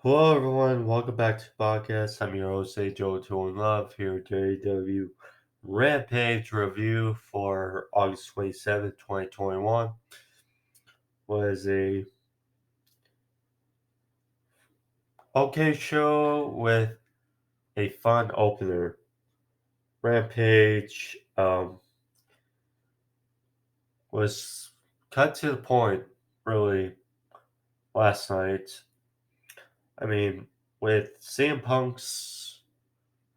Hello, everyone. Welcome back to the podcast. I'm your host, Joe in Love, here at Aew Rampage review for August 27th, 2021. Was a okay show with a fun opener. Rampage was cut to the point, really, last night. I mean, with CM Punk's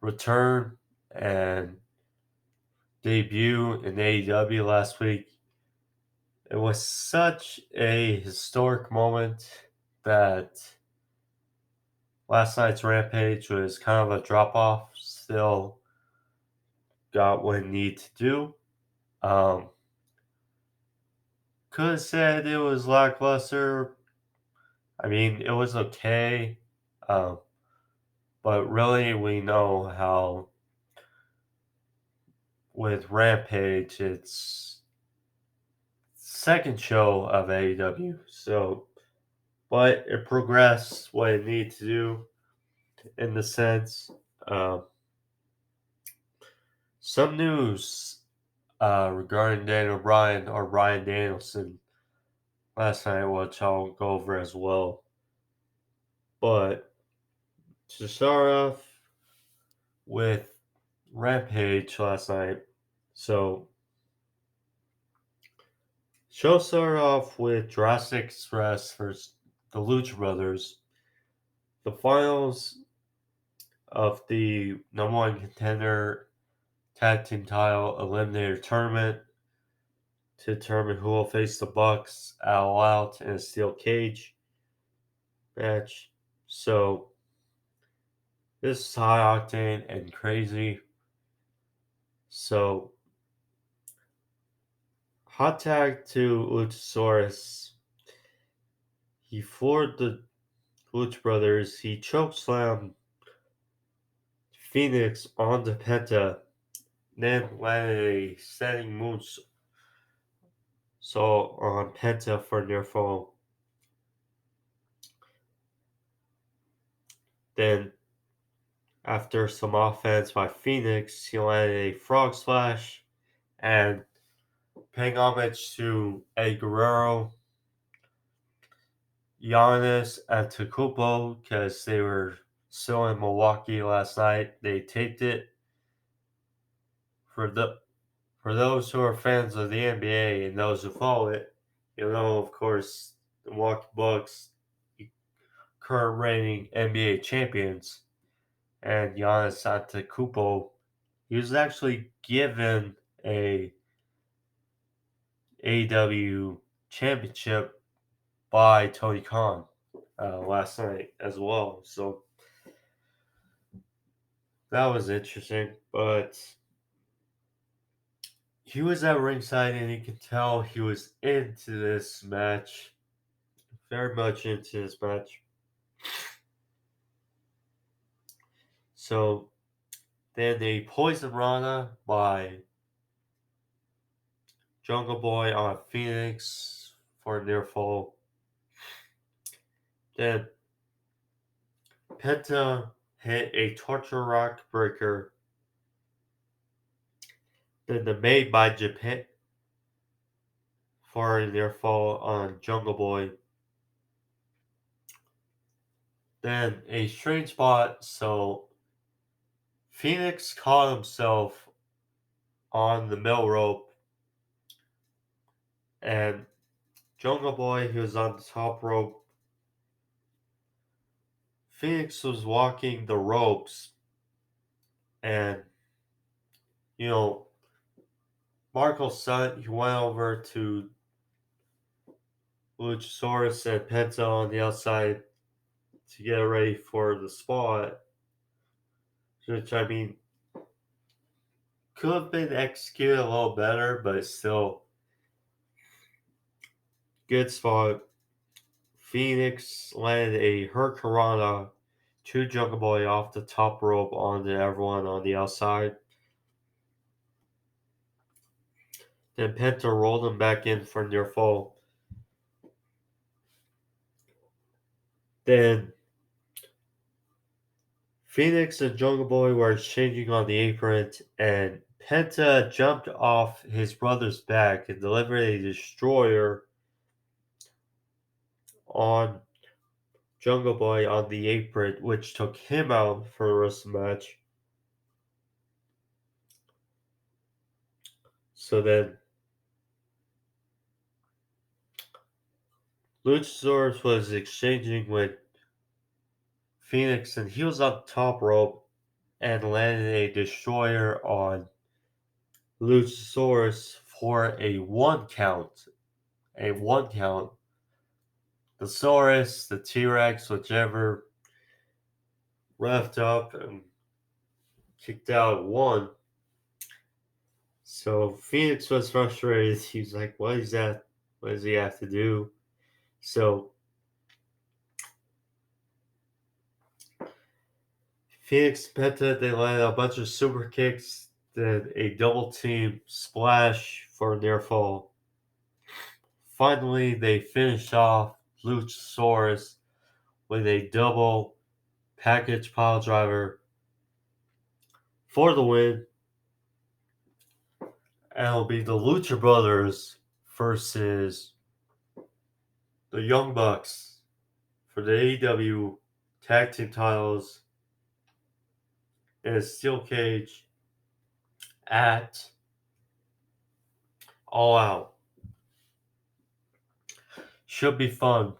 return and debut in AEW last week, it was such a historic moment that last night's Rampage was kind of a drop off. Still got what it needed to do. Um, could have said it was lackluster. I mean, it was okay. Um, but really, we know how with Rampage, it's second show of AEW. So, but it progressed what it needed to do in the sense. Um, Some news regarding Daniel Bryan or Ryan Danielson last night, which I'll go over as well. But to start off with Rampage last night, so show started off with Jurassic Express versus the Lucha Brothers. The finals of the number one contender tag team title eliminator tournament to determine who will face the Bucks All Out in a steel cage match. So this is high octane and crazy. So hot tag to Luchasaurus. He floored the Lucha Brothers. He chokeslammed Phoenix onto Penta. Then landed a standing moonsault on Penta for near fall. Then, after some offense by Phoenix, he landed a frog splash and paying homage to Eddie Guerrero, Giannis, and Tecumpo because they were still in Milwaukee last night. They taped it for the for those who are fans of the NBA and those who follow it. You know, of course, the Milwaukee Bucks, current reigning NBA champions, and Giannis Antetokounmpo. He was actually given a AEW championship by Tony Khan last night as well. So that was interesting. But he was at ringside and you could tell he was into this match. Very much into this match. So then they poison Rana by Jungle Boy on Phoenix for a near fall. Then Penta hit a torture rock breaker. Then the Made by Japan for a near fall on Jungle Boy. Then a strange spot, so Phoenix caught himself on the middle rope, and Jungle Boy, he was on the top rope. Phoenix was walking the ropes, and you know, Marco's son, he went over to Luchasaurus and Penta on the outside to get ready for the spot, which I mean could have been executed a little better, but still good spot. Phoenix landed a Hurricanrana to Jungle Boy off the top rope onto everyone on the outside. Then Penta rolled him back in for near fall. Then Phoenix and Jungle Boy were exchanging on the apron, and Penta jumped off his brother's back and delivered a destroyer on Jungle Boy on the apron, which took him out for the rest of the match. So then Luchasaurus was exchanging with Phoenix, and he was on top rope and landed a destroyer on Luchasaurus for a 1 count. A 1 count. The Saurus, the T-Rex, whichever, revved up and kicked out 1. So Phoenix was frustrated. He's like, what is that? What does he have to do? So Phoenix Penta, they landed a bunch of super kicks, then a double team splash for a near fall. Finally, they finished off Luchasaurus with a double package pile driver for the win. And it'll be the Lucha Brothers versus the Young Bucks for the AEW Tag Team titles in a steel cage at All Out. Should be fun.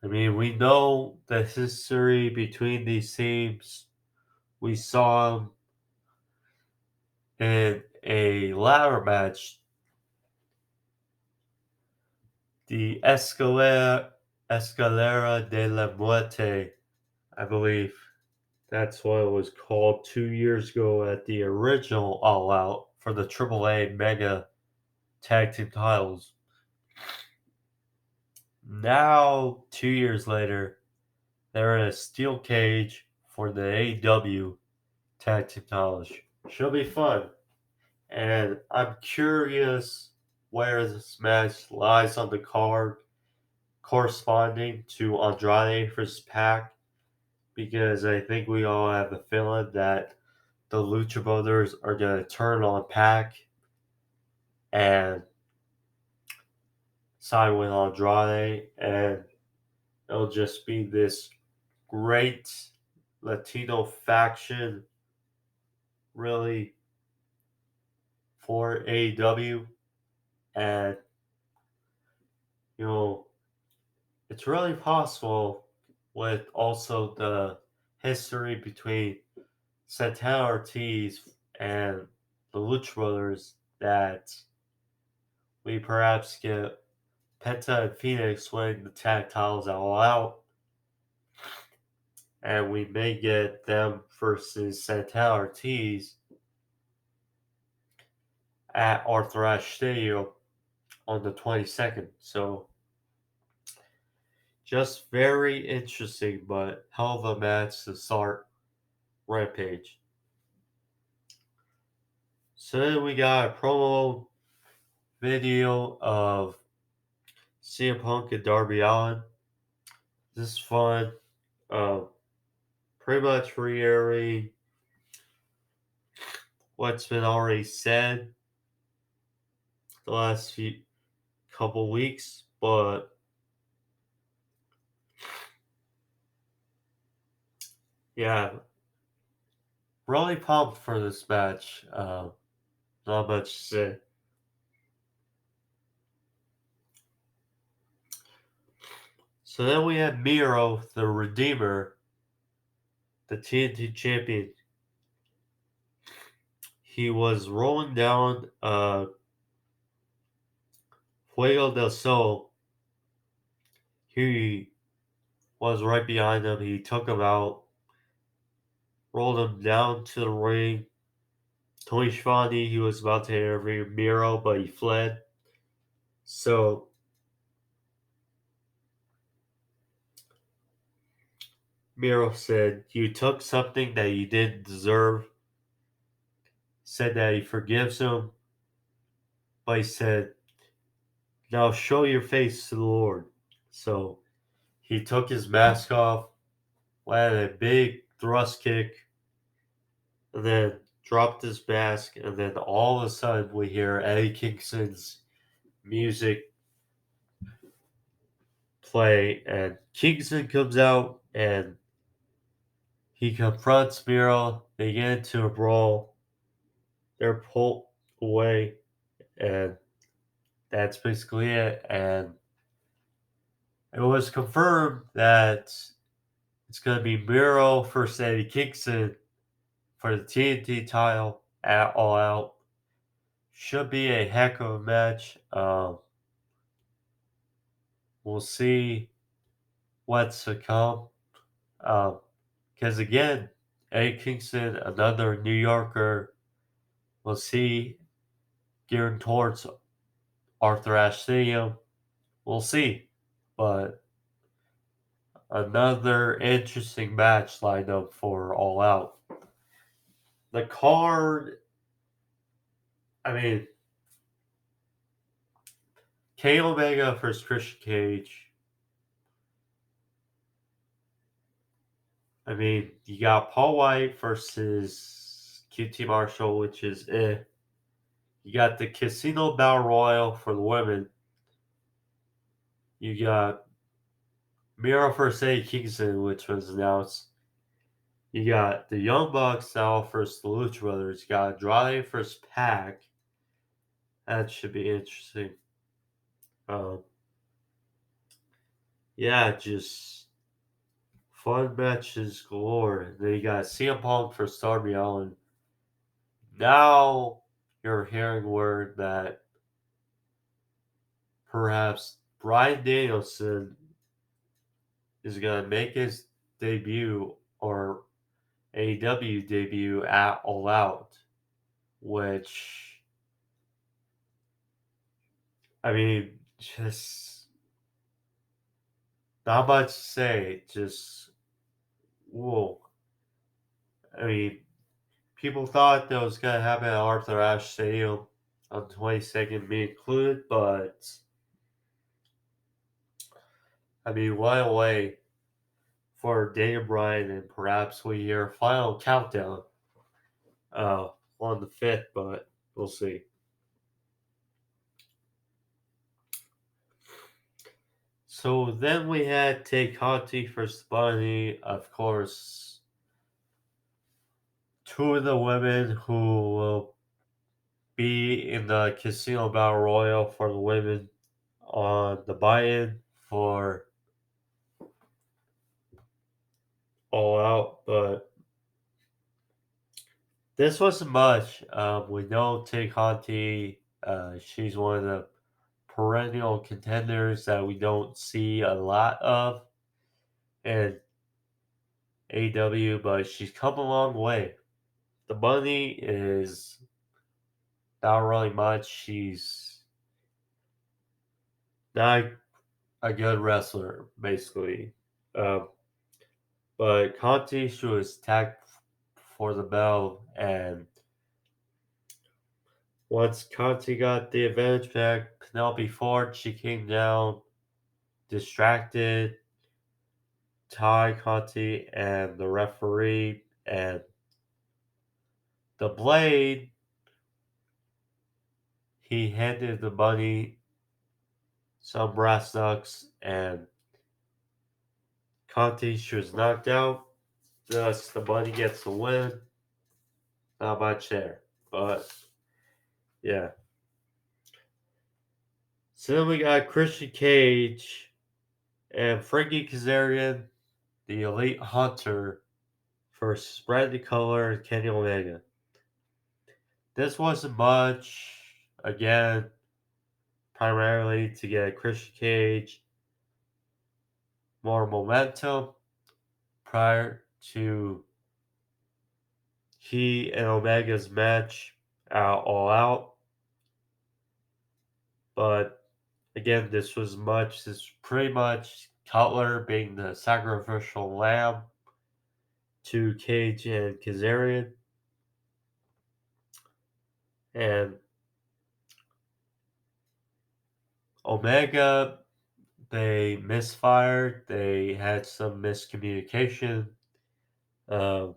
I mean, we know the history between these teams. We saw them in a ladder match, the Escalera de la Muerte, I believe. That's what it was called 2 years ago at the original All Out for the AAA Mega Tag Team titles. Now, 2 years later, they're in a steel cage for the AEW Tag Team titles. Should be fun. And I'm curious where this match lies on the card corresponding to Andrade vs. Pac, because I think we all have a feeling that the Lucha Brothers are going to turn on Pac and side with Andrade, and it'll just be this great Latino faction, really, for AEW. And, you know, it's really possible with also the history between Santana Ortiz and the Lucha Brothers that we perhaps get Penta and Phoenix winning the tag titles All Out, and we may get them versus Santana Ortiz at Arthur Ashe Stadium on the 22nd. So, just very interesting, but hell of a match to start Rampage. So then we got a promo video of CM Punk and Darby Allin. This is fun. Pretty much reiterating what's been already said the last few couple weeks, but yeah, really pumped for this match. Not much to say. So then we had Miro, the Redeemer, the TNT champion. He was rolling down Fuego del Sol. He was right behind him. He took him out, rolled him down to the ring. Tony Schiavone, he was about to interview Miro, but he fled. So Miro said, "You took something that you didn't deserve." Said that he forgives him, but he said, "Now show your face to the Lord." So he took his mask off, landed a big thrust kick, and then dropped his mask, and then all of a sudden we hear Eddie Kingston's music play, and Kingston comes out and he confronts Miro. They get into a brawl. They're pulled away, and that's basically it. And it was confirmed that it's going to be Miro versus Eddie Kingston for the TNT title at All Out. Should be a heck of a match. We'll see what's to come. Because again, Eddie Kingston, another New Yorker, we'll see gearing towards Arthur Ashe Stadium. We'll see. But another interesting match lined up for All Out. The card, I mean, Kenny Omega versus Christian Cage. I mean, you got Paul White versus QT Marshall, which is eh. You got the Casino Battle Royal for the women. You got Miro versus Eddie Kingston, which was announced. You got the Young Bucks now versus the Lucha Brothers. You got Andrade versus Pac. That should be interesting. Um, yeah, just fun matches galore. Then you got CM Punk versus Darby Allin. Now you're hearing word that perhaps Bryan Danielson is going to make his debut or AEW debut at All Out, which, I mean, just not much to say. Just, whoa. I mean, people thought that was going to happen at Arthur Ashe Stadium on the 22nd, me included, but I mean, what a way for Daniel Bryan, and perhaps we hear a final countdown uh, on the 5th, but we'll see. So then we had Tay Conti versus Bunny, of course. Two of the women who will be in the Casino Battle Royal for the women on the buy-in for All Out, but this wasn't much. We know Tay Conti, she's one of the perennial contenders that we don't see a lot of in AEW, but she's come a long way. The money is not really much. She's not a good wrestler, basically. Um, but Conti, she was tagged for the belt, and once Conti got the advantage back, Penelope Ford, she came down, distracted Ty Conti and the referee, and the Blade, he handed the money some brass knucks, and Conti, she was knocked out. Thus, the money gets the win. Not much there, but yeah. So then we got Christian Cage and Frankie Kazarian, the Elite Hunter, versus Brandon Cutler and Kenny Omega. This wasn't much. Again, primarily to get Christian Cage more momentum prior to he and Omega's match All Out. But again, this was pretty much Cutler being the sacrificial lamb to Cage and Kazarian. And Omega, they misfired. They had some miscommunication. Um,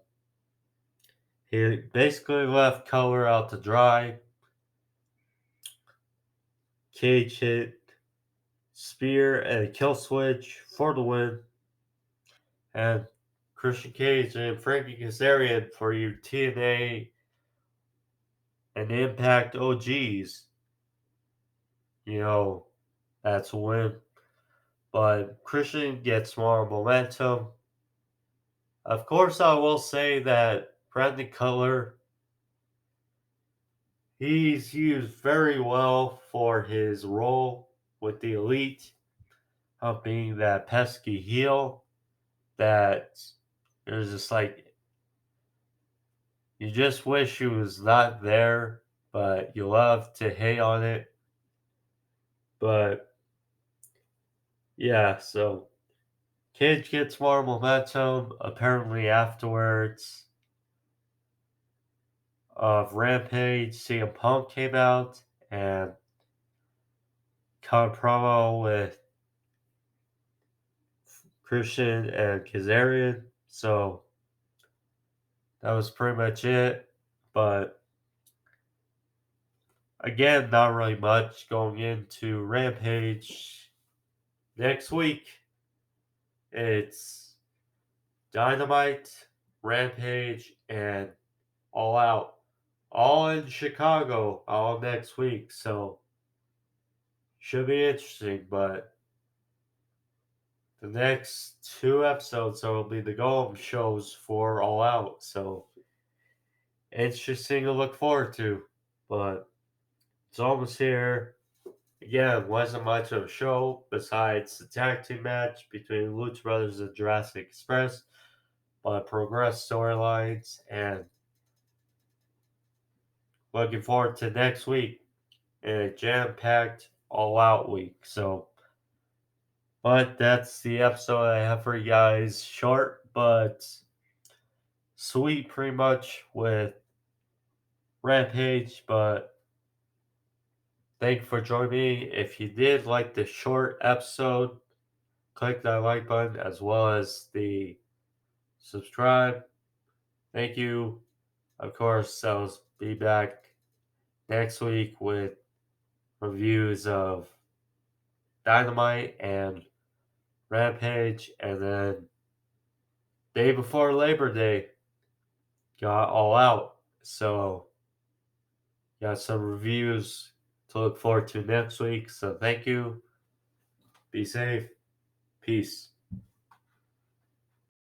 he basically left Cutler out to dry. Cage hit spear and kill switch for the win. And Christian Cage and Frankie Kazarian for your TNA and Impact OGs. You know, that's a win. But Christian gets more momentum. Of course, I will say that Brandon Cutler, he's used very well for his role with the Elite of being that pesky heel that there's just like, you just wish he was not there, but you love to hate on it. But yeah, so Cage gets more momentum. Apparently, afterwards of Rampage, CM Punk came out and cut a promo with Christian and Kazarian. So that was pretty much it. But again, not really much going into Rampage. Next week, it's Dynamite, Rampage, and All Out. All in Chicago, all next week. So should be interesting. But the next two episodes will be the Golem shows for All Out. So interesting to look forward to. But it's almost here. Again, wasn't much of a show besides the tag team match between Lucha Brothers and Jurassic Express, but progressed storylines and looking forward to next week in a jam-packed all-out week. So, but that's the episode I have for you guys. Short but sweet, pretty much with Rampage. But thank you for joining me. If you did like the short episode, click that like button as well as the subscribe. Thank you. Of course, I'll be back next week with reviews of Dynamite and Rampage, and then day before Labor Day, got All Out. So, got some reviews to look forward to next week. So, thank you. Be safe. Peace.